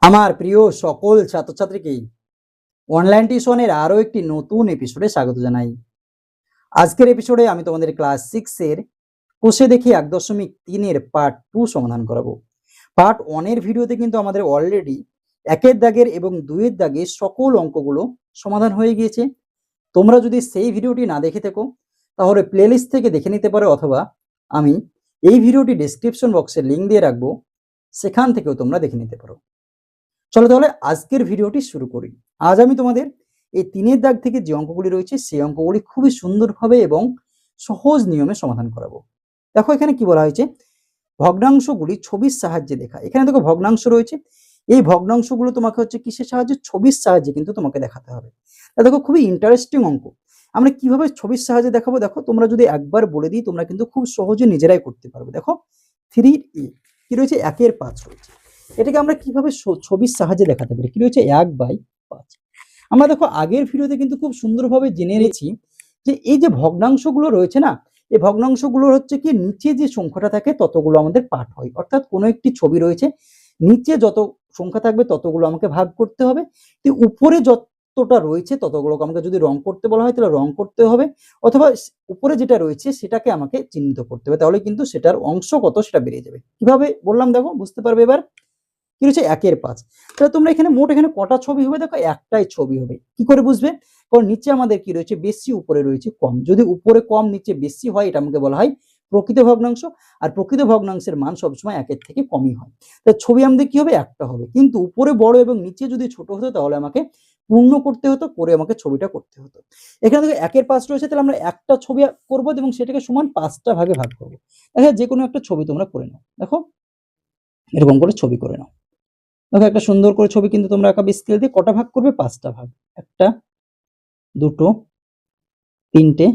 আমার প্রিয় সকল ছাত্রছাত্রীকে অনলাইন টিউশনের আরো একটি নতুন এপিসোডে স্বাগত জানাই। আজকের এপিসোডে আমি তোমাদের ক্লাস 6 এর কোষে দেখি 1.3 এর পার্ট 2 সমাধান করাবো। পার্ট 1 এর ভিডিওতে কিন্তু আমাদের অলরেডি 1 এর দাগের এবং 2 এর দাগের সকল অঙ্কগুলো সমাধান হয়ে গিয়েছে। তোমরা যদি সেই ভিডিওটি না দেখে থাকো তাহলে প্লেলিস্ট থেকে দেখে নিতে পারো, অথবা আমি এই ভিডিওটি ডেসক্রিপশন বক্সে লিংক দিয়ে রাখবো, সেখান থেকেও তোমরা দেখে নিতে পারো। চলো তাহলে আজকের ভিডিওটি শুরু করি। আজ আমি তোমাদের এই 3 এর দাগ থেকে যে অঙ্কগুলি রয়েছে সেই অঙ্কগুলি খুবই সুন্দরভাবে এবং সহজ নিয়মে সমাধান করাবো। দেখো এখানে কি বলা হয়েছে, ভগ্নাংশগুলি ছবির সাহায্যে দেখা। এখানে দেখো ভগ্নাংশ রয়েছে, এই ভগ্নাংশগুলো তোমাকে হচ্ছে কিসের সাহায্যে? ছবির সাহায্যে কিন্তু তোমাকে দেখাতে হবে। দেখো খুবই ইন্টারেস্টিং অঙ্ক। আমরা কিভাবে ছবির সাহায্যে দেখাবো, দেখো তোমরা যদি একবার বলে দিই তোমরা কিন্তু খুব সহজে নিজেরাই করতে পারবে। দেখো 3 কি রয়েছে, 1 এর 5 রয়েছে। এটাকে আমরা কিভাবে ছবির সাহায্যে দেখাতে পারি? কি রয়েছে, 1/5। আমরা দেখো আগের ভিডিওতে কিন্তু খুব সুন্দরভাবে জেনে নিয়েছি যে এই যে ভগ্নাংশগুলো রয়েছে না, এই ভগ্নাংশগুলোর হচ্ছে কি নিচে যে সংখ্যাটা থাকে ততগুলো আমাদের পাঠ হয়। অর্থাৎ কোনো একটি ছবি রয়েছে, নিচে যত সংখ্যা থাকবে ততগুলো আমাকে ভাগ করতে হবে, তো উপরে যতটা রয়েছে ততগুলোকে আমাকে যদি রং করতে বলা হয় তাহলে রং করতে হবে, অথবা উপরে যেটা রয়েছে সেটাকে আমাকে চিহ্নিত করতে হবে, তাহলে কিন্তু সেটার অংশ কত সেটা বেরিয়ে যাবে। কিভাবে বললাম দেখো, বুঝতে পারবে এবার। কি রয়েছে, 1 এর 5। তাহলে তোমরা এখানে মোট এখানে কটা ছবি হবে? দেখো একটাই ছবি হবে। কি করে বুঝবে? কারণ নিচে আমাদের কি রয়েছে, বেশি, উপরে রয়েছে কম। যদি উপরে কম নিচে বেশি হয় এটা আমাকে বলা হয় প্রকৃত ভগ্নাংশ, আর প্রকৃত ভগ্নাংশের মান সবসময় 1 এর থেকে কমই হয়। তাহলে ছবি আমাদের কি হবে, একটা হবে। কিন্তু উপরে বড় এবং নিচে যদি ছোট হতো তাহলে আমাকে পূর্ণ করতে হতো, করে আমাকে ছবিটা করতে হতো। এখানে দেখো 1 এর 5 রয়েছে, তাহলে আমরা একটা ছবি করবো এবং সেটাকে সমান 5টা ভাগে ভাগ করবো। দেখো যে কোনো একটা ছবি তোমরা করে নাও। দেখো এরকম করে ছবি করে নাও। দেখো একটা সুন্দর করে ছবি কিন্তু তোমরা আঁকাবে স্কেল দিয়ে। কটা ভাগ করবে? 5টা ভাগ। 1টা 2টো 3টে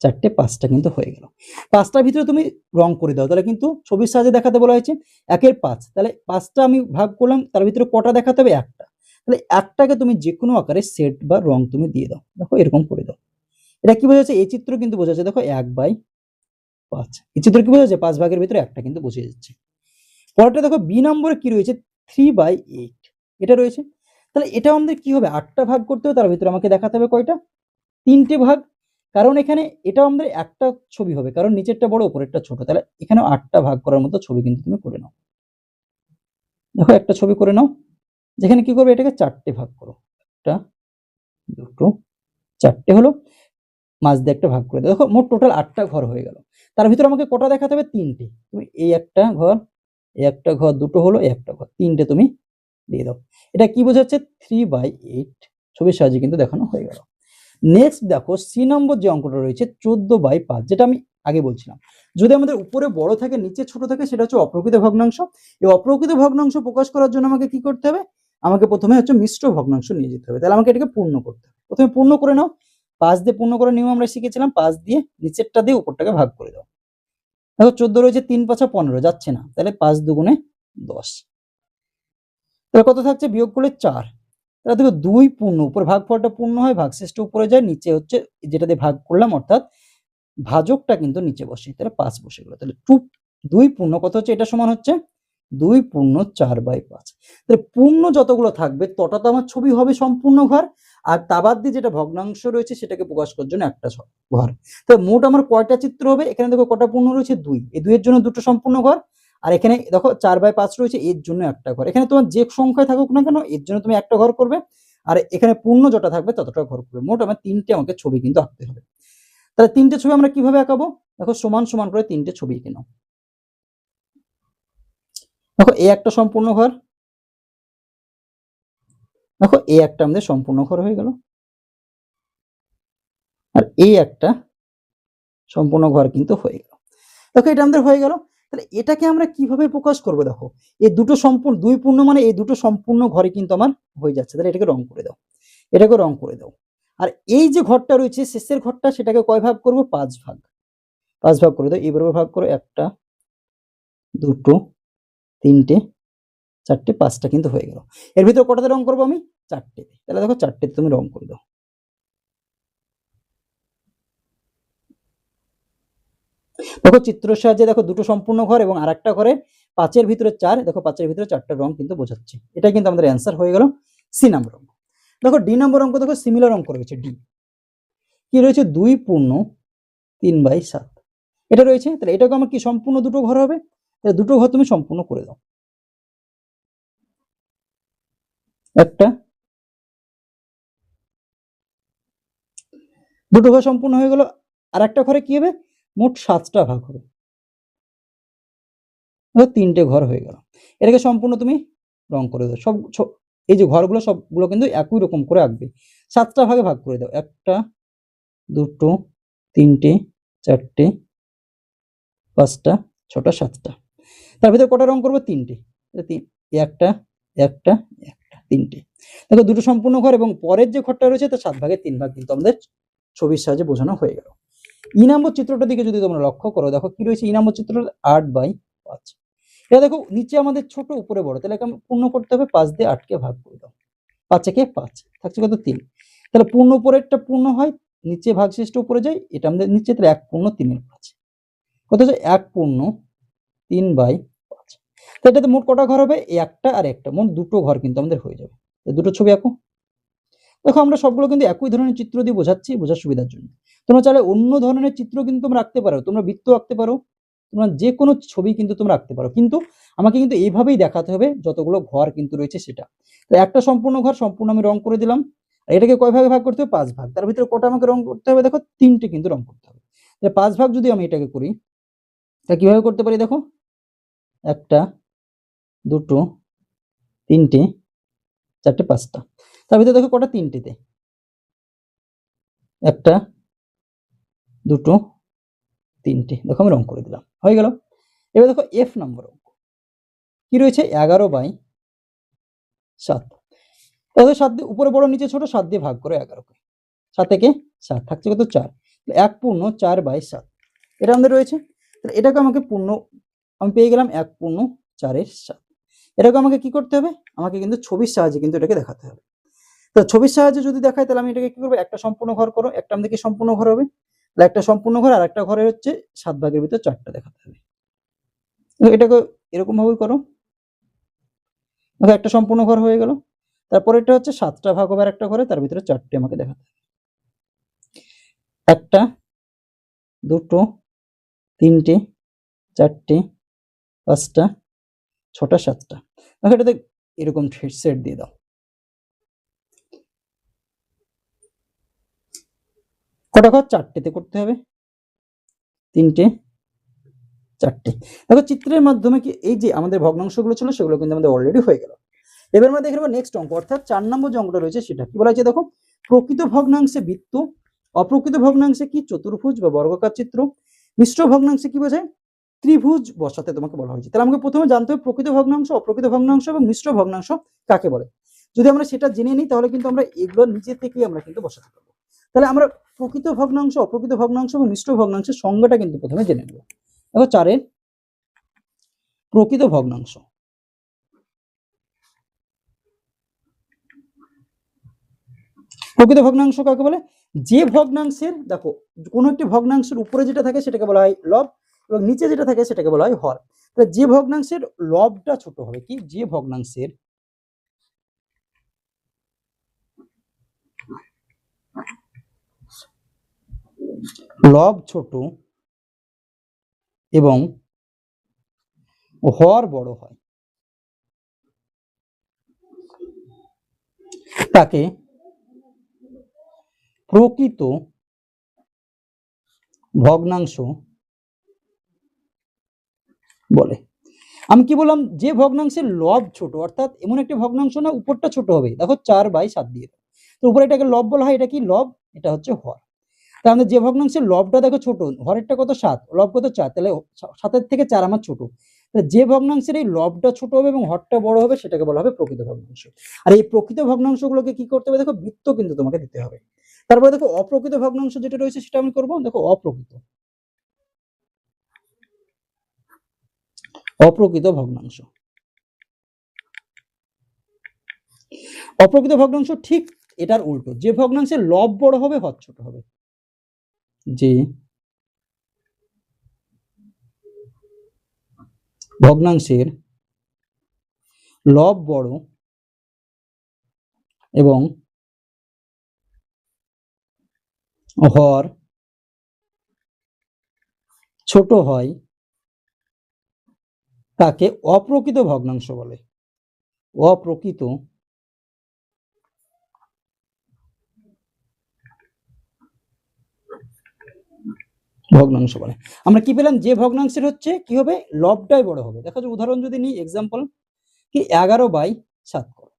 4টে 5টা কিন্তু হয়ে গেল। 5টার ভিতরে তুমি রং করে দাও, তাহলে কিন্তু ছবির সাহায্যে দেখাতে বলা হয়েছে 1 এর 5। তাহলে 5টা আমি ভাগ করলাম, তার ভিতরে কটা দেখাতে হবে? একটা। তাহলে একটাকে তুমি যে কোনো আকারে সেট বা রং তুমি দিয়ে দাও। দেখো এরকম করে দাও। এটা কি বোঝাচ্ছে? এই চিত্র কিন্তু বোঝাচ্ছে দেখো 1/5। এই চিত্র কি বোঝাচ্ছে? 5 ভাগের ভিতরে একটা কিন্তু বোঝা যাচ্ছে। পরেরটা দেখো বি নম্বরে কি রয়েছে, 3/8 এটা রয়েছে। তাহলে এটা আমাদের কি হবে, 8টা ভাগ করতে হবে, তার ভিতরে আমাকে দেখাতে হবে কয়টা? 3টে ভাগ। কারণ এখানে এটাও আমাদের একটা ছবি হবে, কারণ নিচেরটা বড় উপরেরটা ছোট। তাহলে এখানে 8টা ভাগ করার মতো ছবি কিন্তু তুমি করে নাও। দেখো একটা ছবি করে নাও, যেখানে কি করবে, এটাকে 4টে ভাগ করো। 1টা 2টো 4টে হলো, মাঝ দিয়ে একটা ভাগ করে দাও। দেখো মোট টোটাল 8টা ঘর হয়ে গেল। তার ভিতরে আমাকে কটা দেখাতে হবে? 3টে। তুমি এই একটা ঘর, এই একটা ঘর, দুটো হলো, এই একটা ঘর, 3টে তুমি দিয়ে দাও। এটা কি বোঝাচ্ছে? 3/8 ছবির সাহায্যে কিন্তু দেখানো হয়ে গেল। নেক্সট দেখো সি নম্বর যে অঙ্কটা রয়েছে 14/5, যেটা আমি আগে বলছিলাম। যদি আমাদের উপরে বড় থাকে নিচে ছোট থাকে সেটা হচ্ছে অপ্রকৃত ভগ্নাংশ। এই অপ্রকৃত ভগ্নাংশ প্রকাশ করার জন্য আমাকে কি করতে হবে? আমাকে প্রথমে হচ্ছে মিশ্র ভগ্নাংশ নিয়ে যেতে হবে। তাহলে আমাকে এটাকে পূর্ণ করতে হবে। প্রথমে পূর্ণ করে নাও। 5 দিয়ে পূর্ণ করার নিয়ম আমরা শিখেছিলাম। 5 দিয়ে নিচেরটা দিয়ে উপরটাকে ভাগ করে দাও। দেখো 14 রয়েছে, 3 5 15 যাচ্ছে না, তাহলে 5 দুগুণে 10। তাহলে কত থাকছে? বিয়োগ করলে 4। তাহলে দেখো 2 পূর্ণ, উপর ভাগফলটা পূর্ণ হয়, ভাগশেষটা উপরে যায়, নিচে হচ্ছে যেটা দিয়ে ভাগ করলাম অর্থাৎ ভাজকটা কিন্তু নিচে বসে, তাহলে 5 বসে গেল। তাহলে 2 পূর্ণ কত হচ্ছে? এটা সমান হচ্ছে 2 পূর্ণ 4/5। তাহলে পূর্ণ যতগুলো থাকবে তত তো আমার ছবি হবে সম্পূর্ণ ঘর, আর তা বাদ দিয়ে যেটা ভগ্নাংশ রয়েছে সেটাকে প্রকাশ করার জন্য একটা ঘর। তো মোট আমার কয়টা চিত্র হবে? এখানে দেখো কটা পূর্ণ রয়েছে? 2। এই 2 এর জন্য দুটো সম্পূর্ণ ঘর, আর এখানে দেখো 4/5 রয়েছে, এর জন্য একটা ঘর। এখানে তোমার যে সংখ্যায় থাকুক না কেন এর জন্য তুমি একটা ঘর করবে, আর এখানে পূর্ণ যটা থাকবে ততটা ঘর করবে। মোট আমার 3টে আমাকে ছবি কিন্তু আঁকতে হবে। তাহলে 3টে ছবি আমরা কিভাবে আঁকাবো? দেখো সমান সমান করে 3টে ছবি এঁকে নাও। দেখো এই একটা সম্পূর্ণ ঘর, দেখো এই একটা আমাদের সম্পূর্ণ ঘর হয়ে গেল, আর এই একটা সম্পূর্ণ ঘর কিন্তু হয়ে গেল। দেখো এটা আমাদের হয়ে গেল। তাহলে এটাকে আমরা কিভাবে প্রকাশ করব? দেখো এই দুটো সম্পূর্ণ, 2 পূর্ণ মানে এই দুটো সম্পূর্ণ ঘরে কিন্তু আমার হয়ে যাচ্ছে। তাহলে এটাকে রং করে দাও, এটাকে রং করে দাও। আর এই যে ঘরটা রয়েছে শেষের ঘরটা, সেটাকে কয় ভাগ করব? 5 ভাগ। 5 ভাগ করে দাও। এবারে ভাগ করো, 1টা 2টো 3টে 4টে 5টা কিন্তু হয়ে গেল। এর ভিতরে কটাতে রং করবো আমি? 4টে। তাহলে দেখো 4টেতে তুমি রং করে দাও। দেখো চিত্রের সাহায্যে দেখো দুটো সম্পূর্ণ ঘর এবং আরেকটা ঘরে 5-এর ভিতরে 4, দেখো 5-এর ভিতরে 4টা রং কিন্তু বোঝাচ্ছে। এটা কিন্তু আমাদের অ্যান্সার হয়ে গেল সি নাম্বার অঙ্ক। দেখো ডি নম্বর অঙ্ক, দেখো সিমিলার অঙ্ক রয়েছে। ডি কি রয়েছে, 2 পূর্ণ 3/7 এটা রয়েছে। তাহলে এটাকে আমার কি সম্পূর্ণ দুটো ঘর হবে, তাহলে দুটো ঘর তুমি সম্পূর্ণ করে দাও। একটা দুটো ঘর সম্পূর্ণ হয়ে গেল, আর একটা ঘরে কি হবে, মোট 7টা ভাগ হবে, 3টে ঘর হয়ে গেল। এটাকে সম্পূর্ণ তুমি রং করে দাও। সব এই যে ঘরগুলো সবগুলো কিন্তু একই রকম করে আঁকবে। 7টা ভাগে ভাগ করে দাও, 1টা 2টো 3টে 4টে 5টা 6টা 7টা। তার ভিতরে কটা রং করবো, 3টে। একটা একটা একটা 3টে। দেখো দুটো সম্পূর্ণ ঘর এবং পরের যে ঘরটা রয়েছে তার 7 ভাগের 3 ভাগ কিন্তু আমাদের ছবির সাহায্যে বোঝানো হয়ে গেল। ই নম্বর চিত্রটার দিকে যদি তোমরা লক্ষ্য করো, দেখো কি রয়েছে, ই নম্বর চিত্রটা 8/5। এটা দেখো নিচে আমাদের ছোট উপরে বড়, তাহলে পূর্ণ করতে হবে, 5 দিয়ে 8কে ভাগ করে দাও, 5 একে 5 থাকছে কত, 3। তাহলে পূর্ণ উপরেরটা পূর্ণ হয়, নিচে ভাগশেষটা উপরে যায়, এটা আমাদের নিচে, তাহলে 1/3 কত হচ্ছে, 1/3/5। তো এটাতে মোট কটা ঘর হবে, একটা আর একটা, মোট দুটো ঘর কিন্তু আমাদের হয়ে যাবে। দুটো ছবি আঁকো। দেখো আমরা সবগুলো কিন্তু একই ধরনের চিত্র দিয়ে বোঝাচ্ছি, বোঝার সুবিধার জন্য। তোমরা চাইলে অন্য ধরনের চিত্র কিন্তু তোমরা আঁকতে পারো, তোমরা বৃত্ত আঁকতে পারো, তোমরা যে কোনো ছবি কিন্তু তোমরা আঁকতে পারো, কিন্তু আমাকে কিন্তু এইভাবেই দেখাতে হবে যতগুলো ঘর কিন্তু রয়েছে সেটা। তো একটা সম্পূর্ণ ঘর সম্পূর্ণ আমি রং করে দিলাম। আর এটাকে কয় ভাগে ভাগ করতে হবে, 5 ভাগ। তার ভিতরে কটা আমাকে রং করতে হবে, দেখো 3টে কিন্তু রং করতে হবে। 5 ভাগ যদি আমি এটাকে করি, তা কিভাবে করতে পারি, দেখো 1টা 2টো 3টে 4টে 5টা। তার ভিতরে দেখো কটা, 3টেতে 1টা 2টো 3টে, দেখো আমি রং করে দিলাম, হয়ে গেল। এবার দেখো এফ নম্বর অঙ্ক কি রয়েছে, 11/7। তাহলে 7 দিয়ে উপরে বড় নিচে ছোট, 7 দিয়ে ভাগ করো 11কে, 7 থেকে 7 থাকছে কত, 4। 1/4/7 এটা আমাদের রয়েছে। তাহলে এটাকে আমাকে পূর্ণ, আমি পেয়ে গেলাম 1/4/7। এটাকে আমাকে কি করতে হবে, আমাকে কিন্তু ছবির সাহায্যে কিন্তু এটাকে দেখাতে হবে। তো ছবির সাহায্যে যদি দেখায়, তাহলে আমি এটাকে কি করবো, একটা সম্পূর্ণ ঘর করো, একটা আমাদের কি সম্পূর্ণ ঘর হবে, তাহলে একটা সম্পূর্ণ ঘর আর একটা ঘরে হচ্ছে 7 ভাগের ভিতরে 4টা দেখাতে হবে। এটাকে এরকম ভাবে করো, দেখো একটা সম্পূর্ণ ঘর হয়ে গেল। তারপরে এটা হচ্ছে 7টা ভাগ হবে আর একটা ঘরে, তার ভিতরে 4টে আমাকে দেখাতে হবে, 1টা 2টো 3টে 4টে 5টা 6টা 7টা। দেখো এটাতে এরকম সেট দিয়ে দাও, কটা ঘর, 4টেতে করতে হবে, 3টে 4টে। দেখো চিত্রের মাধ্যমে কি এই যে আমাদের ভগ্নাংশগুলো ছিল সেগুলো কিন্তু আমাদের অলরেডি হয়ে গেল। এবার আমরা দেখে নেবো নেক্সট অঙ্ক, অর্থাৎ 4 নম্বর যে অঙ্কটা রয়েছে সেটা কি বলা আছে, দেখো প্রকৃত ভগ্নাংশে বৃত্ত, অপ্রকৃত ভগ্নাংশে কি চতুর্ভুজ বা বর্গাকার চিত্র, মিশ্র ভগ্নাংশে কি বোঝায়, ত্রিভুজ বসাতে তোমাকে বলা হয়েছে। তাহলে আমাকে প্রথমে জানতে হবে প্রকৃত ভগ্নাংশ, অপ্রকৃত ভগ্নাংশ এবং মিশ্র ভগ্নাংশ কাকে বলে। যদি আমরা সেটা জেনে নিই তাহলে কিন্তু আমরা এগুলো নিজে থেকেই আমরা কিন্তু বসাতে পারবো। তাহলে আমরা প্রকৃত ভগ্নাংশ, অপ্রকৃত ভগ্নাংশ এবং মিশ্র ভগ্নাংশের সংজ্ঞাটা কিন্তু প্রথমে জেনে নেব। দেখো 4-এর প্রকৃত ভগ্নাংশ, প্রকৃত ভগ্নাংশ কাকে বলে, যে ভগ্নাংশের, দেখো কোনো একটি ভগ্নাংশের উপরে যেটা থাকে সেটাকে বলা হয় লব এবং নিচে যেটা থাকে সেটাকে বলা হয় হর। তাহলে যে ভগ্নাংশের লবটা ছোট হবে, কি, যে ভগ্নাংশের লব ছোট এবং হর বড় হয় তাকে প্রকৃত ভগ্নাংশ বলে। আমি কি বললাম, যে ভগ্নাংশের লব ছোট, অর্থাৎ এমন একটি ভগ্নাংশ না উপরটা ছোট হবে, দেখো 4/7 দিয়ে, তো উপরে এটাকে লব বলা হয়, এটা কি লব, এটা হচ্ছে হর। তাহলে আমাদের যে ভগ্নাংশের লবটা দেখো ছোট, হরেরটা কত 7, লব কত 4, তাহলে 7-এর থেকে 4 আমার ছোট, তাহলে যে ভগ্নাংশের এই লবটা ছোট হবে এবং হরটা বড় হবে সেটাকে বলা হবে প্রকৃত ভগ্নাংশ। আর এই প্রকৃত ভগ্নাংশগুলোকে কি করতে হবে, দেখো বৃত্ত কিন্তু তোমাকে দিতে হবে। তারপরে দেখো অপ্রকৃত ভগ্নাংশ যেটা রয়েছে সেটা আমি করবো, দেখো অপ্রকৃত ভগ্নাংশ, অপ্রকৃত ভগ্নাংশ ঠিক এটার উল্টো, যে ভগ্নাংশের লব বড় হবে হর ছোট হবে, যে ভগ্নাংশের লব বড় এবং হর ছোট হয় তাকে অপ্রকৃত ভগ্নাংশ বলে। অপ্রকৃত ভগ্নাংশ বলে। আমরা কি পেলাম, যে ভগ্নাংশের হচ্ছে কি হবে, লবটাই বড় হবে। দেখো যে উদাহরণ যদি নিই, এক্সাম্পল কি 11/7 করো,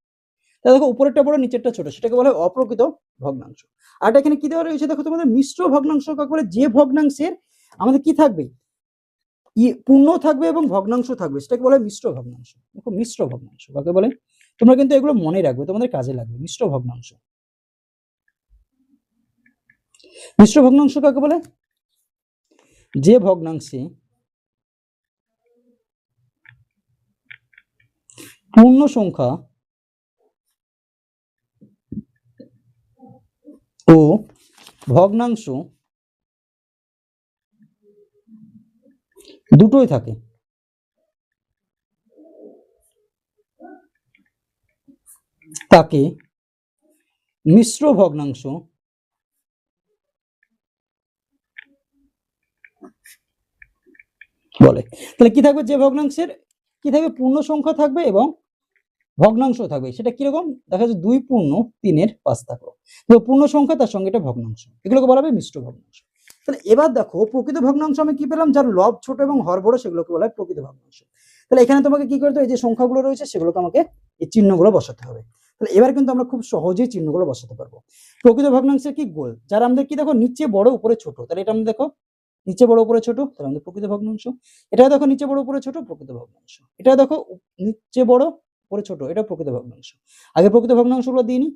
তাহলে দেখো উপরেরটা বড় নিচেরটা ছোট, সেটাকে বলা হয় অপ্রকৃত ভগ্নাংশ। আর এখানে কি দেওয়া রয়েছে দেখো তোমাদের, মিশ্র ভগ্নাংশ কাকে বলে, যে ভগ্নাংশের আমাদের কি থাকবে, পূর্ণ থাকবে এবং ভগ্নাংশ থাকবে, সেটাকে বলা হয় মিশ্র ভগ্নাংশ। দেখো মিশ্র ভগ্নাংশ কাকে বলে, তোমরা কিন্তু এগুলো মনে রাখবে, তোমাদের কাজে লাগবে। মিশ্র ভগ্নাংশ, মিশ্র ভগ্নাংশ কাকে বলে, যে ভগ্নাংশে পূর্ণ সংখ্যা ও ভগ্নাংশ দুটোই থাকে, তাকে মিশ্র ভগ্নাংশ বলে। তাহলে কি থাকবে, যে ভগ্নাংশের কি থাকবে, পূর্ণ সংখ্যা থাকবে এবং ভগ্নাংশ থাকবে। সেটা কিরকম, দেখা যাচ্ছে 2 পূর্ণ 3/5 থাকলো, তো পূর্ণ সংখ্যা তার সঙ্গে এটা ভগ্নাংশ, এগুলোকে বলা হবে মিশ্র ভগ্নাংশ। তাহলে এবার দেখো প্রকৃত ভগ্নাংশ আমি কি পেলাম, যার লব ছোট এবং হর বড়, সেগুলোকে বলা হয় প্রকৃত ভগ্নাংশ। তাহলে এখানে তোমাকে কি করতে হবে, এই যে সংখ্যাগুলো রয়েছে সেগুলোকে আমাকে এই চিহ্নগুলো বসাতে হবে। তাহলে এবার কিন্তু আমরা খুব সহজেই চিহ্নগুলো বসাতে পারবো। প্রকৃত ভগ্নাংশের কি গোল, যারা আমাদের কি দেখো নিচে বড় উপরে ছোট, তাহলে এটা আমরা দেখো নিচে বড় উপরে ছোট, তাহলে আমাদের প্রকৃত ভগ্নাংশ। এটা দেখো নিচে বড় উপরে ছোট, প্রকৃত ভগ্নাংশ। এটা দেখো নিচে বড় উপরে ছোট, এটা প্রকৃত ভগ্নাংশ। আগে প্রকৃত ভগ্নাংশগুলো দিয়ে নিই।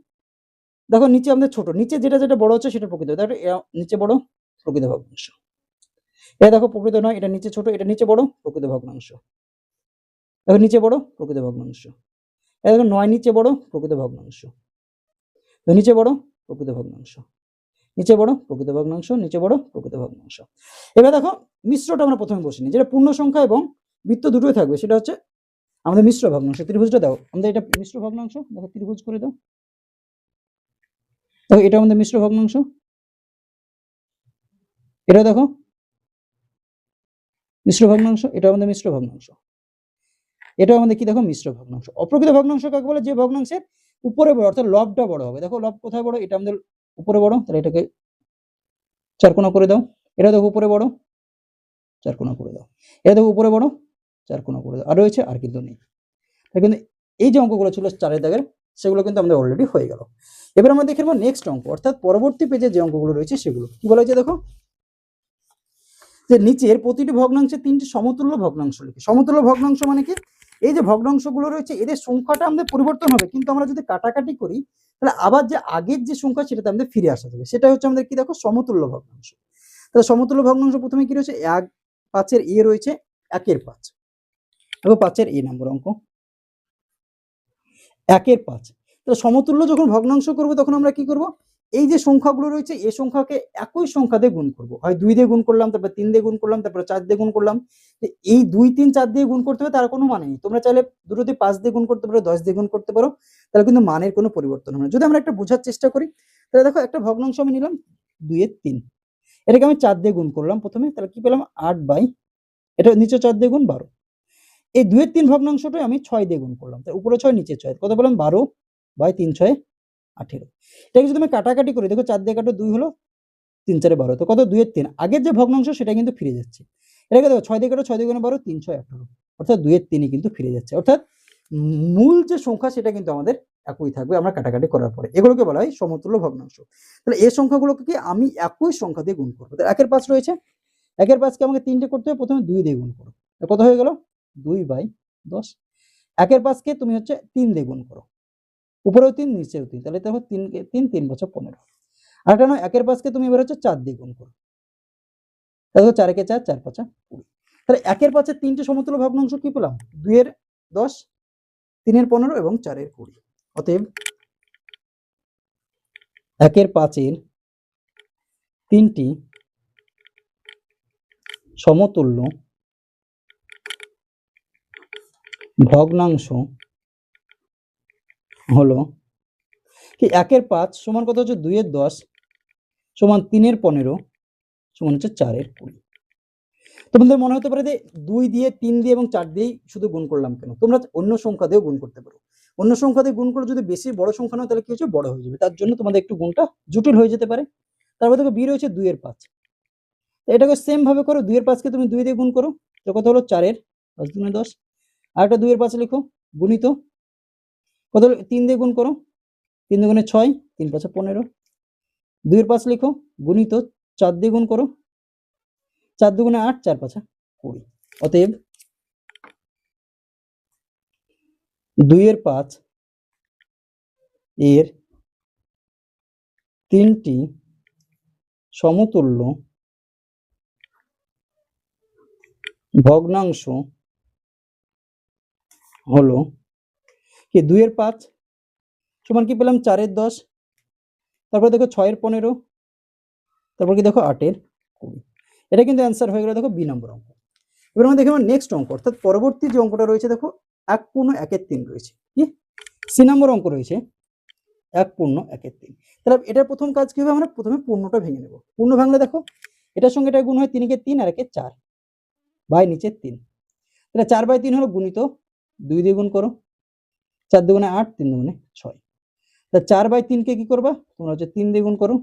দেখো নিচে আমাদের ছোট, নিচে যেটা যেটা বড় হচ্ছে সেটা প্রকৃত, দেখো নিচে বড় প্রকৃত ভগ্নাংশ। এটা দেখো প্রকৃত নয়, এটা নিচে ছোট, এটা নিচে বড় প্রকৃত ভগ্নাংশ। দেখো নিচে বড় প্রকৃত ভগ্নাংশ। এটা দেখো 9 নিচে বড় প্রকৃত ভগ্নাংশ, নিচে বড় প্রকৃত ভগ্নাংশ, নিচে বড় প্রকৃত ভগ্নাংশ, নিচে বড় প্রকৃত ভগ্নাংশ। এবার দেখো মিশ্রটা আমরা প্রথমে বসে নিই, যেটা পূর্ণ সংখ্যা এবং বৃত্ত দুটোই থাকবে, সেটা হচ্ছে আমাদের মিশ্র ভগ্নাংশ। ত্রিভুজটা দাও, আমাদের এটা মিশ্র ভগ্নাংশ, দেখো ত্রিভুজ করে দাও। দেখো এটা আমাদের মিশ্র ভগ্নাংশ, এটা দেখো মিশ্র ভগ্নাংশ, এটা আমাদের মিশ্র ভগ্নাংশ, এটা আমাদের কি দেখো মিশ্র ভগ্নাংশ। অপ্রকৃত ভগ্নাংশ কাকে বলে, যে ভগ্নাংশের উপরে বড় অর্থাৎ লবটা বড় হবে। দেখো লব কোথায় বড়, এটা আমাদের উপরে বড়, তাহলে এটাকে 4 কোণা করে দাও। এটা দেখো উপরে বড়, 4 কোণা করে দাও। এটা দেখো উপরে বড়, 4 কোণা করে দাও। আর রয়েছে আর কিন্তু নেই। কিন্তু এই যে অঙ্কগুলো ছিল 4-এর দাগের, সেগুলো কিন্তু আমাদের অলরেডি হয়ে গেল। এবার আমরা দেখে নেব নেক্সট অঙ্ক, অর্থাৎ পরবর্তী পেজে যে অঙ্কগুলো রয়েছে সেগুলো কি বলা হয়েছে দেখো, যে নিচের প্রতিটি ভগ্নাংশে 3টি সমতুল্য ভগ্নাংশ লিখে। সমতুল্য ভগ্নাংশ মানে কি, এই যে ভগ্নাংশগুলো রয়েছে এদের সংখ্যাটা আমাদের পরিবর্তন হবে, কিন্তু আমরা যদি কাটাকাটি করি তাহলে আবার যে আগের যে সংখ্যা সেটাতে আমাদের ফিরে আসা যাবে, সেটা হচ্ছে আমাদের কি দেখো সমতুল্য ভগ্নাংশ। তাহলে সমতুল্য ভগ্নাংশ প্রথমে কি রয়েছে, 5-এর এ রয়েছে 1/5, এবং 5-এর এ নম্বর অঙ্ক 1/5। তাহলে সমতুল্য যখন ভগ্নাংশ করবো তখন আমরা কি করব, এই যে সংখ্যাগুলো রয়েছে এই সংখ্যাকে একই সংখ্যা দিয়ে গুণ করব। হয় 2 দিয়ে গুণ করলাম, তারপর 3 দিয়ে গুণ করলাম, তারপর 4 দিয়ে গুণ করলাম। এই 2, 3, 4 দিয়ে গুণ করতে হবে তার কোনো মানে নেই। তোমরা চাইলে দুটোতে 5 দিয়ে গুণ করতে পারো, 10 দিয়ে গুণ করতে পারো, তাহলে কিন্তু মানের কোনো পরিবর্তন হবে না। যদি আমরা একটা বোঝার চেষ্টা করি, তাহলে দেখো একটা ভগ্নাংশ আমি নিলাম 2/3, এটাকে আমি 4 দিয়ে গুণ করলাম প্রথমে, তাহলে কি পেলাম 8 এটা নিচে 4 দিয়ে গুণ 12। এই 2/3 ভগ্নাংশটাই আমি 6 দিয়ে গুণ করলাম, তাই উপরে 6 নিচে 6, কত পেলাম 12/3 = 18। এটাকে যদি আমি কাটাকাটি করি, দেখো 4 দিয়ে কাটো 2 হলো, 3 4 12, তো কত 2/3, আগের যে ভগ্নাংশ সেটা কিন্তু ফিরে যাচ্ছে। এটাকে দেখো 6 দিয়ে কাটো 6 দিয়ে গুণ 12, 3 6 18, অর্থাৎ 2/3 কিন্তু ফিরে যাচ্ছে। অর্থাৎ মূল যে সংখ্যা সেটা কিন্তু আমাদের একই থাকবে আমরা কাটাকাটি করার পরে। এগুলোকে বলা হয় সমতুল্য ভগ্নাংশ। তাহলে এই সংখ্যাগুলোকে কি আমি একই সংখ্যা দিয়ে গুণ করব। তাহলে 1/5 রয়েছে, 1/5 কে আমাকে 3টে করতে হবে, প্রথমে 2 দিয়ে গুণ করো, কত হয়ে গেল 2/10। 1/5 কে তুমি হচ্ছে 3 দিয়ে গুণ করো, উপরেও 3 নিচেও 3, তাহলে দেখো 3 কে 3 3 × 5 = 15। আর এটা নয় 1/5 কে তুমি এবার হচ্ছে 4 দিয়ে গুণ করো, দেখো 4 × 4 4 × 5 = 20। তাহলে 1/5 এর 3টে সমতুল্য ভগ্নাংশ কি পেলাম, 2/10, 3/15 এবং 4/20। অতএব 1/5 এর 3টি সমতুল্য ভগ্নাংশ হলো কি 1/5 সমান কত হচ্ছে 2/10 সমান 3/15 সমান হচ্ছে 4/20। তোমাদের মনে হতে পারে যে 2 দিয়ে 3 দিয়ে এবং 4 দিয়েই শুধু গুণ করলাম কেন, তোমরা অন্য সংখ্যা দিয়েও গুণ করতে পারো। অন্য সংখ্যা দিয়ে গুণ করে যদি বেশি বড় সংখ্যা নাও তাহলে কি হচ্ছে বড় হয়ে যাবে, তার জন্য তোমাদের একটু গুণটা জটিল হয়ে যেতে পারে। তারপর দেখো বি রয়েছে 2/5, এটাকে সেম ভাবে করো, 2/5 কে তুমি 2 দিয়ে গুণ করো তো কত হলো 4/5 × 10, আর একটা 2/5 লিখো গুণিত কত হলো 3 দিয়ে গুণ করো 3 দুগুণে 6 3 5 15, 2/5 লিখো গুণিত 4 দিয়ে গুণ করো 4 দুগুণে 8 4 5 20। অতএব 2/5 এর 3টি সমতুল্য ভগ্নাংশ হলো কি 2/5 সমান কি পেলাম 4/10, তারপর দেখো 6/15, তারপর কি দেখো 8/20। এটা কিন্তু অ্যান্সার হয়ে গেল দেখো বি নম্বর অঙ্ক। এবার আমরা দেখি নেক্সট অঙ্ক, অর্থাৎ পরবর্তী যে অঙ্কটা রয়েছে দেখো 1/1/3 রয়েছে, কি সি নম্বর অঙ্ক রয়েছে 1/1/3। তাহলে এটার প্রথম কাজ কি হবে, আমরা প্রথমে পূর্ণটা ভেঙে নেব। পূর্ণ ভাঙলে দেখো এটার সঙ্গে এটা গুণ হয় 3 কে 3 আর 1 4 বাই নিচে 3, তাহলে 4/3 হলো গুণিত 2 দিয়ে গুণ করো 4 দুগুণে 8 3 দুগুণে 6, তা 4/3 কে কি করবা তোমরা হচ্ছে 3 দিয়ে গুণ করো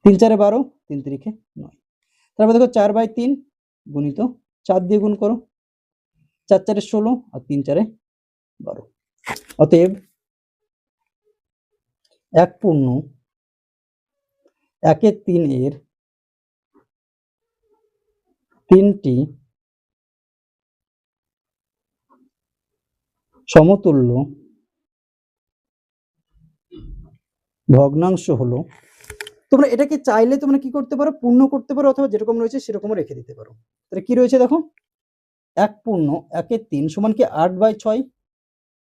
3 4 12 3 3 9, তারপর দেখো 4/3 গুণিত 4 দিয়ে গুণ করো 4 4 16 আর 3 4 12। অতএব 1/1/3 এর 3টি সমতুল্য ভগ্নাংশ হলো, তোমরা এটাকে চাইলে তোমরা কি করতে পারো পূর্ণ করতে পারো অথবা যেরকম রয়েছে সেরকমও রেখে দিতে পারো। তাহলে কি রয়েছে দেখো 1/1/3 সমান কি 8/6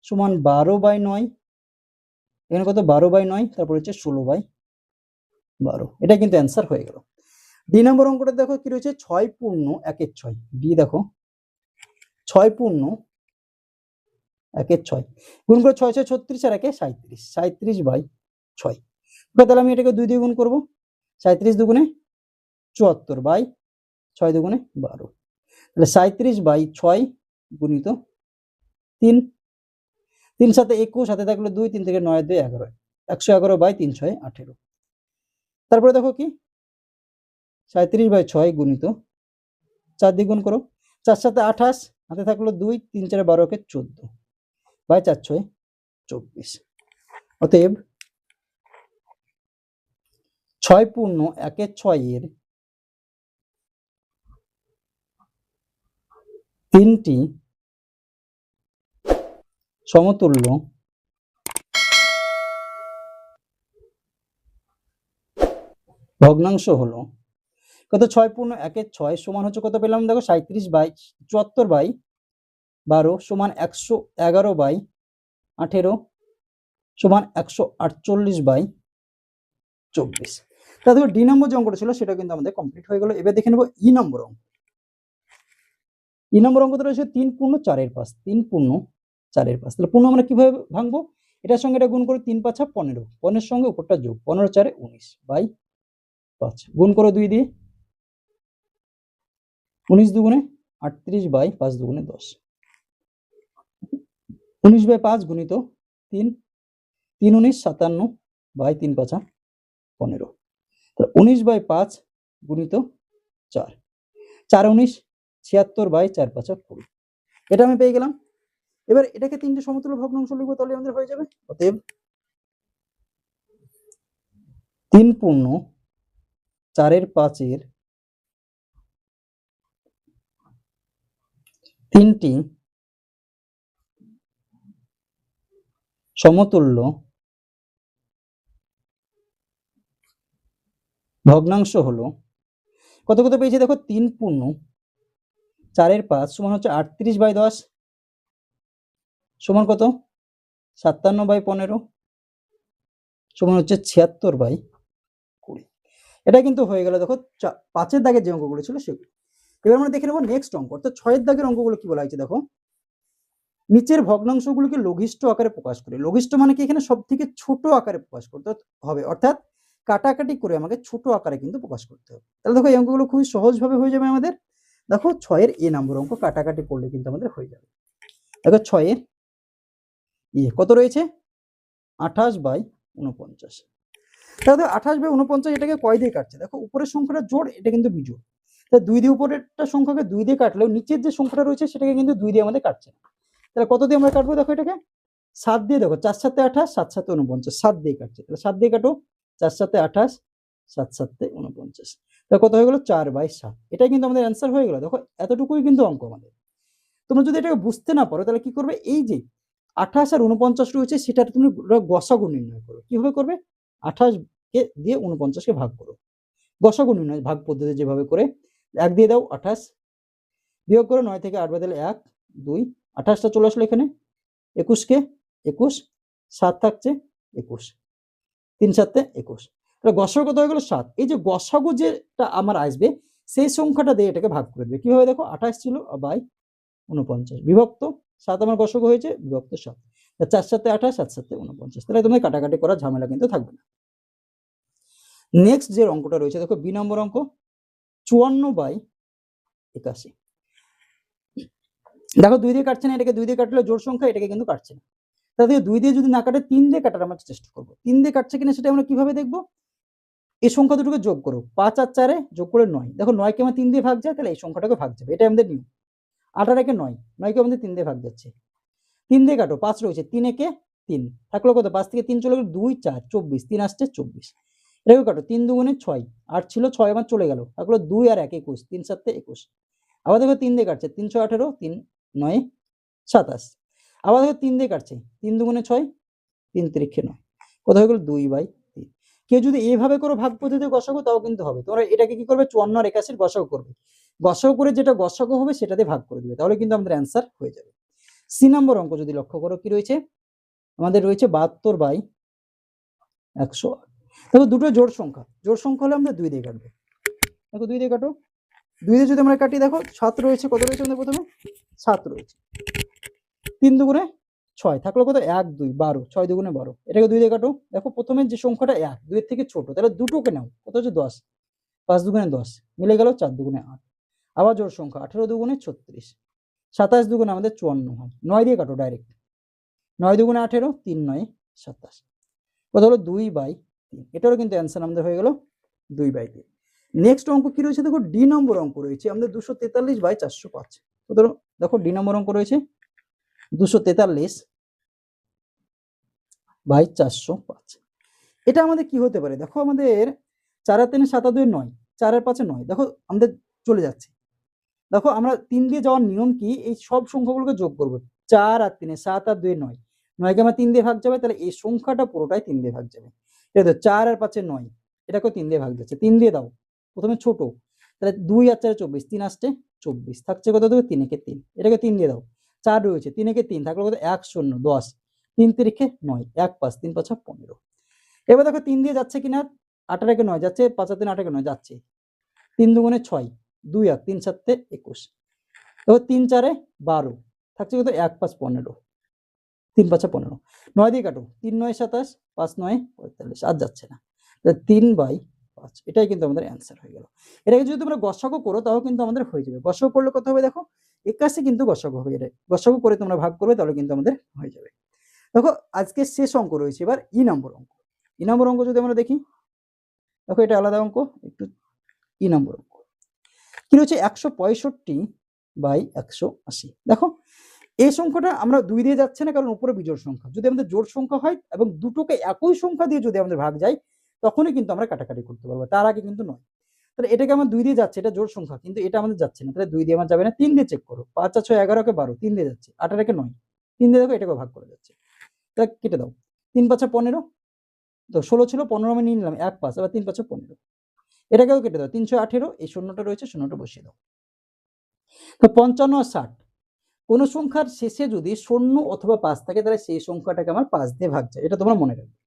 সমান 12/9, এখানে কত 12/9, তারপর হচ্ছে 16/12। এটা কিন্তু অ্যান্সার হয়ে গেল। ডি নম্বর অঙ্কটা দেখো কি রয়েছে 6/1/6, ডি দেখো 6/1/6 গুণ করে 6 6 36 আর 1 37 37/6, তাহলে আমি এটাকে 2 দিয়ে গুণ করবো 37 দুগুণে 74/6 দুগুণে 12, তাহলে 37/6 গুণিত 3 3 7 21 সাথে থাকলো 2 3 থেকে 9 2 11 111/3 6 18। তারপরে দেখো কি 37/6 গুণিত 4 দিয়ে গুণ করো 4 7 28 হাতে থাকলো 2 3 4 12 কে 14/4 6 24। অতএব 6/1/6 এর 3টি সমতুল্য ভগ্নাংশ হলো কত 6/1/6 সমান হচ্ছে কত পেলাম দেখো 37/74/12 সমান 111/18 সমান 148/24। তাহলে দেখো ডি নম্বর যে অঙ্কটা ছিল সেটা কিন্তু আমাদের কমপ্লিট হয়ে গেল। এবার দেখে নেবো ই নম্বর অঙ্ক। ই নম্বর অঙ্কটা রয়েছে 3/4/5 3/4/5। তাহলে পূর্ণ আমরা কিভাবে ভাঙবো, এটার সঙ্গে এটা গুণ করে 3 5 15, 15 সঙ্গে উপরটা যোগ 15 4 19/5 গুণ করো 2 দিয়ে 19 দুগুণে 38/5 দুগুণে 10, 19/5 গুণিত 3 3 19 57/3 5 15, তাহলে 19/5 গুণিত 4 4 19 76/4 5 20। এটা আমি পেয়ে গেলাম। এবার এটাকে 3টে সমতুল্য ভগ্নাংশ লিখবো তাহলে আমাদের হয়ে যাবে। অতএব 3/4/5 এর 3টি সমতুল্য ভগ্নাংশ হলো কত কত পেয়েছি দেখো 3/4/5 সমান হচ্ছে 38/10 সমান কত 57/15 সমান হচ্ছে 76/20। এটা কিন্তু হয়ে গেল দেখো 5 এর দাগের যে অঙ্কগুলো ছিল সেগুলো। এবার আমরা দেখে নেবো নেক্সট অঙ্ক, অর্থাৎ 6 এর দাগের অঙ্কগুলো কি বলা হয়েছে দেখো নিচের ভগ্নাংশগুলোকে লঘিষ্ঠ আকারে প্রকাশ করে। লঘিষ্ঠ মানে কি এখানে সবথেকে ছোট আকারে প্রকাশ করতে হবে, অর্থাৎ কাটাকাটি করে আমাকে ছোট আকারে কিন্তু প্রকাশ করতে হবে। তাহলে দেখো এই অঙ্কগুলো খুবই সহজভাবে হয়ে যাবে আমাদের। দেখো 6 এর এ নম্বর অঙ্ক কাটাকাটি করলে কিন্তু আমাদের হয়ে যাবে। দেখো 6 এর কত রয়েছে 28/49। তাহলে 28/49 এটাকে কয় দিয়ে কাটছে? দেখো উপরের সংখ্যাটা জোড়, এটা কিন্তু বিজোড়। তা 2 দিয়ে উপরেরটা সংখ্যাকে 2 দিয়ে কাটলেও নিচের যে সংখ্যাটা রয়েছে সেটাকে কিন্তু 2 দিয়ে আমাদের কাটছে না। তাহলে কত দিয়ে আমরা কাটবো? দেখো এটাকে 7 দিয়ে, দেখো 4 7 28, 7 7 49, 7 দিয়ে কাটছে। তাহলে 7 দিয়ে কাটো, 4 7 28, 7 7 49। তাহলে কত হয়ে গেল? 4/7। এটাই কিন্তু আমাদের অ্যান্সার হয়ে গেল। দেখো এতটুকুই কিন্তু অঙ্ক আমাদের। তোমরা যদি এটাকে বুঝতে না পারো তাহলে কি করবে? এই যে 28 আর 49 রয়েছে সেটা তুমি গসাগু নির্ণয় করো। কিভাবে করবে? 28 কে দিয়ে 49 কে ভাগ করো। গসাগু নির্ণয় ভাগ পদ্ধতি যেভাবে করে 1 দিয়ে দাও 28, বিয়োগ করো 9 থেকে 8 বাদ দিলে 1 2, 28টা চলে আসলো এখানে, 21 কে 21, 7 থাকছে 21, 3 7 21। তাহলে গসাগু কত হয়ে গেল? 7। এই যে গসাগু যেটা আমার আসবে সেই সংখ্যাটা দিয়ে এটাকে ভাগ করে দেবে। কিভাবে? দেখো 28 ছিল বাই 49 বিভক্ত 7 আমার গসাগু হয়েছে বিভক্ত 7। 4 7 28, 7 7 49। তাহলে তোমার কাটাকাটি করার ঝামেলা কিন্তু থাকবে না। নেক্সট যে অঙ্কটা রয়েছে দেখো বি নম্বর অঙ্ক 54/81। দেখো 2 দিয়ে কাটছে না, এটাকে 2 দিয়ে কাটলে জোড় সংখ্যা, এটাকে কিন্তু কাটছে না। তাহলে 2 দিয়ে যদি না কাটে 3 দিয়ে কাটার আমরা চেষ্টা করব। 3 দিয়ে কাটছে কিনা সেটা আমরা কিভাবে দেখব? এই সংখ্যা দুটোকে যোগ করো, 5 আর 4 যোগ করে 9। দেখো 9 কে আমার 3 দিয়ে ভাগ যায়, তাহলে এই সংখ্যাটাকে ভাগ যাবে, এটা আমাদের নিয়ম। 8 আর 1 9, 9 কে আমাদের 3 দিয়ে ভাগ যাচ্ছে। 3 দিয়ে কাটো, 5 রয়েছে, 3 একে 3 থাকলো কত? 5 থেকে 3 চলে গেল 2 4 24, 3 আসছে 24। এটাকে কাটো, 3 দুগুণে 6, 8 ছিল 6 আমার চলে গেল, থাকলো 2 আর 1 21, 3 7 21। আবার দেখো 3 দিয়ে কাটছে, 3 6 18, 3 9 27। আবার দেখো 3 দিয়ে কাটছে, 3 দুগুণে 6, 3 3 9, কত হয়ে গেল? 2/3। কেউ যদি এইভাবে করে ভাগ পদ্ধতিতে গসাগু তাও কিন্তু হবে। তোমরা এটাকে কি করবে? 54 আর 81 গসাগু করবে। গসাগু করে যেটা গসাগু হবে সেটাতে ভাগ করে দিবে, তাহলে কিন্তু আমাদের অ্যান্সার হয়ে যাবে। সি নম্বর অঙ্ক যদি লক্ষ্য করো কি রয়েছে আমাদের? রয়েছে 72/108। দেখো দুটো জোড় সংখ্যা, জোড় সংখ্যা হলে আমরা 2 দিয়ে কাটবো। দেখো 2 দিয়ে কাটো, 2 দিয়ে যদি আমরা কাটি দেখো 7 রয়েছে, কত রয়েছে আমাদের? প্রথমে 7 রয়েছে, 3 দুগুণে 6 থাকলো কত? 1 2 12, 6 দুগুণে 12। এটাকে 2 দিয়ে কাটো, দেখো প্রথমে যে সংখ্যাটা 1 2 এর থেকে ছোট, তাহলে দুটোকে নাও, কত হচ্ছে? 10, 5 দুগুণে 10 মিলে গেল, 4 দুগুণে 8। আবার জোড় সংখ্যা 18 দুগুণে 36, 27 দুগুণে আমাদের 54 হয়। 9 দিয়ে কাটো ডাইরেক্ট, 9 দুগুণে 18, 3 9 27, কত হলো? 2/3। এটারও কিন্তু অ্যান্সার আমাদের হয়ে গেল 2/3। নেক্সট অঙ্ক কি রয়েছে দেখো ডি নম্বর অঙ্ক রয়েছে আমাদের 243/405। কত? দেখো ডি নম্বর অঙ্ক রয়েছে 243/405। এটা আমাদের কি হতে পারে? দেখো আমাদের 4 আর 3 7 আর 2 9, 4 আর 5 9, দেখো আমাদের চলে যাচ্ছে। দেখো আমরা 3 দিয়ে যাওয়ার নিয়ম কি? এই সব সংখ্যাগুলোকে যোগ করব। 4 আর 3 7 আর 2 9, 9 কে আমার 3 দিয়ে ভাগ যাবে, তাহলে এই সংখ্যাটা পুরোটাই 3 দিয়ে ভাগ যাবে। এটা তো 4 আর 5 9, এটাকেও 3 দিয়ে ভাগ যাচ্ছে। 3 দিয়ে দাও, প্রথমে ছোট, তাহলে 2 আর 4 24, 3 আসছে 24, থাকছে কত? দেবে 3 একে 3, এটাকে 3 দিয়ে দাও। 4 রয়েছে, 3 একে 3 থাকলো কত? 1 0 10, 3 3 9, 1 5 3 5 15। এবার দেখো 3 দিয়ে যাচ্ছে কিনা? 8 আর 1 9 যাচ্ছে, 5 আর 3 8 আর 9 যাচ্ছে, 3 দুগুণে 6, 2 1 3 7 21। দেখো 3 4 12, থাকছে কত? 1 5 15, 3 5 15। 9 দিয়ে কাটো, 3 9 27, 5 9 45, আর যাচ্ছে না, তাহলে 3/5। এটাই কিন্তু আমাদের অ্যান্সার হয়ে গেল। এটাকে যদি তোমরা গসাগু করো তাও কিন্তু আমাদের হয়ে যাবে। গসাগু করলে কত হবে? দেখো 81 কিন্তু গসাগু হবে। এটা গসাগু করে তোমরা ভাগ করবে, তাহলে কিন্তু আমাদের হয়ে যাবে। দেখো আজকে শেষ অঙ্ক রয়েছে এবার ই নম্বর অঙ্ক। ই নম্বর অঙ্ক যদি আমরা দেখি, দেখো এটা আলাদা অঙ্ক, একটু ই নম্বর অঙ্ক কি রয়েছে 165/180। দেখো এই সংখ্যাটা আমরা 2 দিয়ে যাচ্ছে না, কারণ উপরে বিজোড় সংখ্যা। যদি আমাদের জোড় সংখ্যা হয় এবং দুটোকে একই সংখ্যা দিয়ে যদি আমাদের ভাগ যায় তখনই কিন্তু আমরা কাটাকাটি করতে পারবো, তার আগে কিন্তু নয়। তাহলে এটাকে আমার 2 দিয়ে যাচ্ছে, এটা জোড় সংখ্যা, কিন্তু এটা আমাদের যাচ্ছে না, তাহলে 2 দিয়ে আমার যাবে না। 3 দিয়ে চেক করো, 5 আর 6 11 কে 12, 3 দিয়ে যাচ্ছে, 8 আর 1 9, 3 দিয়ে দেখো এটাকে ভাগ করে যাচ্ছে, তাহলে কেটে দাও। 3 5 15, তো 16 ছিল, 15 আমি নিয়ে নিলাম, 1 5, আবার 3 5 15, এটাকেও কেটে দাও। 3 6 18, এই শূন্যটা রয়েছে, শূন্যটা বসিয়ে দাও। তো 55 আর 60, কোন সংখ্যার শেষে যদি 0 অথবা 5 থাকে তাহলে সেই সংখ্যাটাকে আমার 5 দিয়ে ভাগ যায়, এটা তোমরা মনে রাখবে।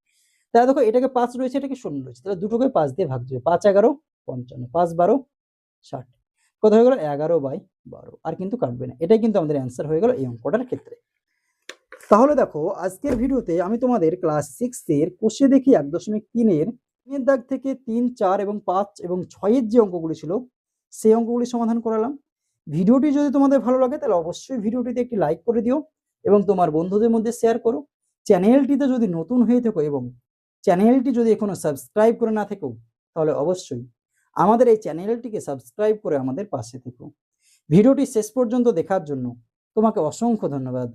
তাহলে দেখো এটাকে 5 রয়েছে, এটাকে 0 রয়েছে, তাহলে দুটোকে 5 দিয়ে ভাগ যাবে। 5 11 55, 5 12 60, কত হয়ে গেল? 11/12, আর কিন্তু কাটবে না। এটাই কিন্তু আমাদের অ্যান্সার হয়ে গেল এই অঙ্কটার ক্ষেত্রে। তাহলে দেখো আজকের ভিডিওতে আমি তোমাদের ক্লাস 6 এর কোষে দেখি 1.3 এর তিনের দাগ থেকে 3, 4 এবং 5 এবং 6 এর যে অঙ্কগুলি ছিল সেই অঙ্কগুলি সমাধান করালাম। ভিডিওটি যদি তোমাদের ভালো লাগে তাহলে অবশ্যই ভিডিওটিতে একটি লাইক করে দিও এবং তোমার বন্ধুদের মধ্যে শেয়ার করো। চ্যানেলটিতে যদি নতুন হয়ে থাকো এবং চ্যানেলটি যদি এখনো সাবস্ক্রাইব করে না থাকো তাহলে অবশ্যই আমাদের এই চ্যানেলটিকে সাবস্ক্রাইব করে আমাদের পাশে থেকো। ভিডিওটি শেষ পর্যন্ত দেখার জন্য তোমাকে অসংখ্য ধন্যবাদ।